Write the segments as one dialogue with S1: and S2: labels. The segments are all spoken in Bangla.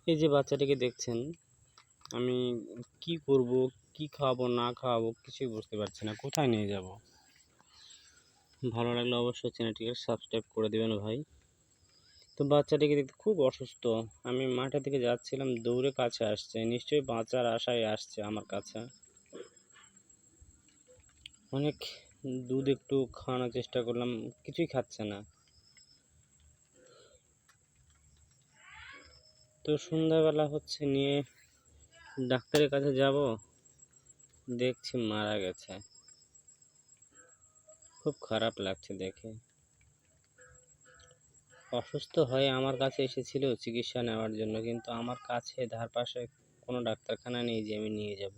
S1: এই যে বাচ্চাটাকে দেখছেন, আমি কি করব, কি খাওয়াবো না খাওয়াবো কিছুই বুঝতে পারছি না। কোথায় নিয়ে যাব? ভালো লাগলে অবশ্যই চ্যানেলটিকে সাবস্ক্রাইব করে দেবেন ভাই। তো বাচ্চাটিকে দেখতে খুব অসুস্থ। আমি মাঠের দিকে যাচ্ছিলাম, দৌড়ে কাছে আসছে। নিশ্চয়ই বাঁচার আশায় আসছে আমার কাছে। অনেক দুধ একটু খাওয়ানোর চেষ্টা করলাম, কিছুই খাচ্ছে না। তো সন্ধ্যাবেলা হচ্ছে, নিয়ে ডাক্তারের কাছে যাব, দেখছি মারা গেছে। খুব খারাপ লাগছে দেখে। অসুস্থ হয়ে আমার কাছে এসেছিল চিকিৎসা নেওয়ার জন্য, কিন্তু আমার কাছে ধারপাশে কোনো ডাক্তারখানা নেই যে আমি নিয়ে যাব।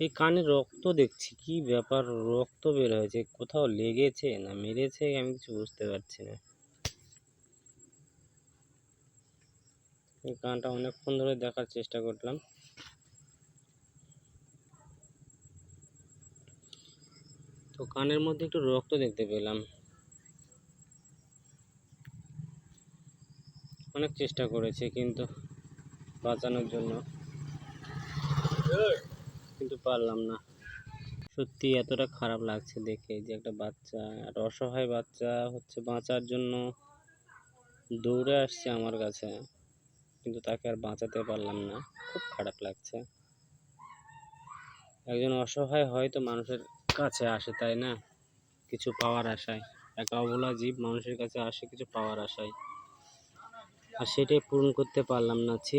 S1: এই কানে রক্ত দেখছি, কি ব্যাপার, রক্ত বের হয়েছে, কোথাও লেগেছে না মেরেছে আমি কিছু বুঝতে পারছি না। এই কানটা অনেকক্ষণ ধরে দেখার চেষ্টা করলাম, তো কানের মধ্যে একটু রক্ত দেখতে পেলাম। অনেক চেষ্টা করেছি কিন্তু বাঁচানোর জন্য, কিন্তু পারলাম না। সত্যি এতটা খারাপ লাগছে দেখে, যে একটা বাচ্চা, একটা অসহায় বাচ্চা হচ্ছে বাঁচার জন্য দৌড়ে আসছে আমার কাছে, কিন্তু তাকে আর বাঁচাতে পারলাম না। খুব খারাপ লাগছে। একজন অসহায় হয়তো মানুষের কাছে আসে, তাই না, কিছু পাওয়ার আশায়। একটা অবলা জীব মানুষের কাছে আসে কিছু পাওয়ার আশায়, আর সেটাই পূরণ করতে পারলাম না। ছি।